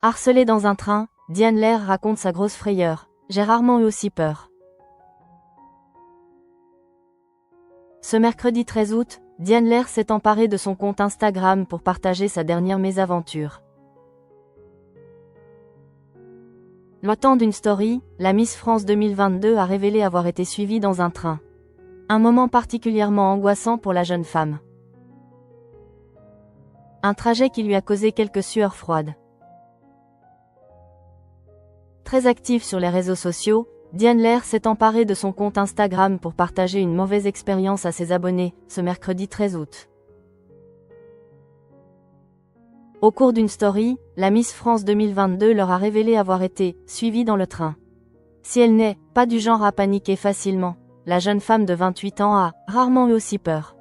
Harcelée dans un train, Diane Lair raconte sa grosse frayeur. J'ai rarement eu aussi peur. Ce mercredi 13 août, Diane Lair s'est emparée de son compte Instagram pour partager sa dernière mésaventure. Le temps d'une story, la Miss France 2022 a révélé avoir été suivie dans un train. Un moment particulièrement angoissant pour la jeune femme. Un trajet qui lui a causé quelques sueurs froides. Très active sur les réseaux sociaux, Diane Lair s'est emparée de son compte Instagram pour partager une mauvaise expérience à ses abonnés, ce mercredi 13 août. Au cours d'une story, la Miss France 2022 leur a révélé avoir été suivie dans le train. Si elle n'est pas du genre à paniquer facilement, la jeune femme de 28 ans a rarement eu aussi peur.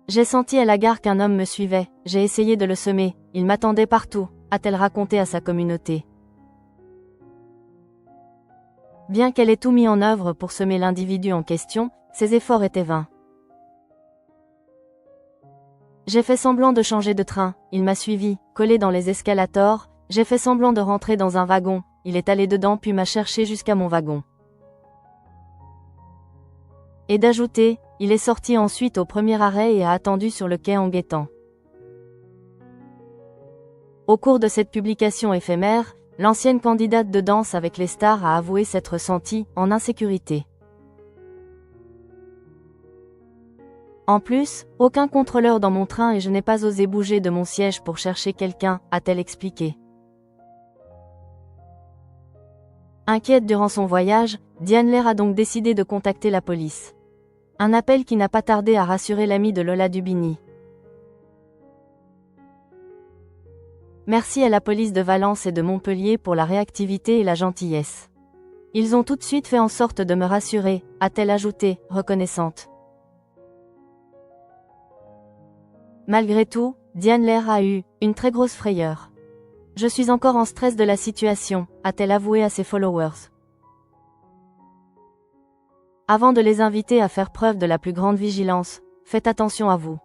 J'ai senti à la gare qu'un homme me suivait, j'ai essayé de le semer, il m'attendait partout, a-t-elle raconté à sa communauté. Bien qu'elle ait tout mis en œuvre pour semer l'individu en question, ses efforts étaient vains. J'ai fait semblant de changer de train, il m'a suivi, collé dans les escalators, j'ai fait semblant de rentrer dans un wagon, il est allé dedans puis m'a cherché jusqu'à mon wagon. Et d'ajouter, il est sorti ensuite au premier arrêt et a attendu sur le quai en guettant. Au cours de cette publication éphémère, l'ancienne candidate de Danse avec les stars a avoué s'être sentie en insécurité. En plus, aucun contrôleur dans mon train et je n'ai pas osé bouger de mon siège pour chercher quelqu'un, a-t-elle expliqué. Inquiète durant son voyage, Diane Lair a donc décidé de contacter la police. Un appel qui n'a pas tardé à rassurer l'ami de Lola Dubini. Merci à la police de Valence et de Montpellier pour la réactivité et la gentillesse. Ils ont tout de suite fait en sorte de me rassurer, a-t-elle ajouté, reconnaissante. Malgré tout, Diane Lair a eu une très grosse frayeur. Je suis encore en stress de la situation, a-t-elle avoué à ses followers. Avant de les inviter à faire preuve de la plus grande vigilance, faites attention à vous.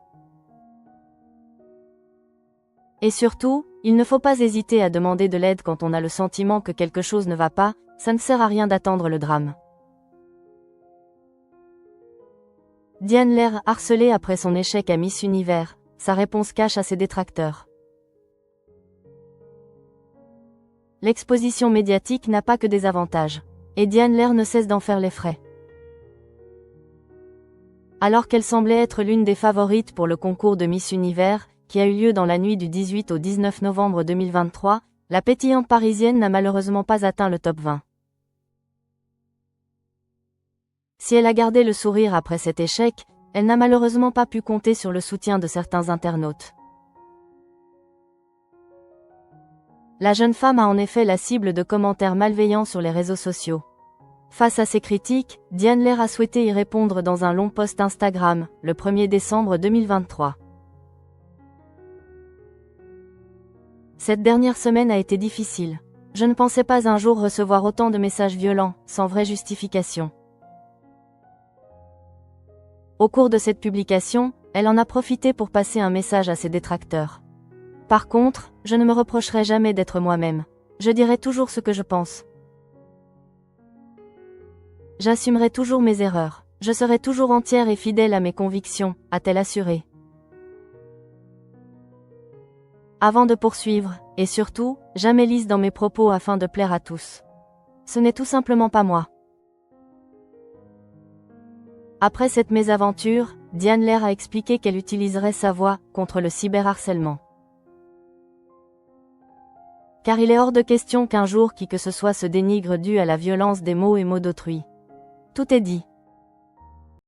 Et surtout, il ne faut pas hésiter à demander de l'aide quand on a le sentiment que quelque chose ne va pas, ça ne sert à rien d'attendre le drame. Diane Lair harcelée après son échec à Miss Univers, sa réponse cache à ses détracteurs. L'exposition médiatique n'a pas que des avantages. Et Diane Lair ne cesse d'en faire les frais. Alors qu'elle semblait être l'une des favorites pour le concours de Miss Univers, qui a eu lieu dans la nuit du 18 au 19 novembre 2023, la pétillante parisienne n'a malheureusement pas atteint le top 20. Si elle a gardé le sourire après cet échec, elle n'a malheureusement pas pu compter sur le soutien de certains internautes. La jeune femme a en effet la cible de commentaires malveillants sur les réseaux sociaux. Face à ces critiques, Diane Lair a souhaité y répondre dans un long post Instagram, le 1er décembre 2023. Cette dernière semaine a été difficile. Je ne pensais pas un jour recevoir autant de messages violents, sans vraie justification. Au cours de cette publication, elle en a profité pour passer un message à ses détracteurs. Par contre, je ne me reprocherai jamais d'être moi-même. Je dirai toujours ce que je pense. J'assumerai toujours mes erreurs. Je serai toujours entière et fidèle à mes convictions, a-t-elle assuré. Avant de poursuivre, et surtout, jamais lisse dans mes propos afin de plaire à tous. Ce n'est tout simplement pas moi. Après cette mésaventure, Diane Lair a expliqué qu'elle utiliserait sa voix contre le cyberharcèlement. Car il est hors de question qu'un jour qui que ce soit se dénigre dû à la violence des mots et mots d'autrui. Tout est dit.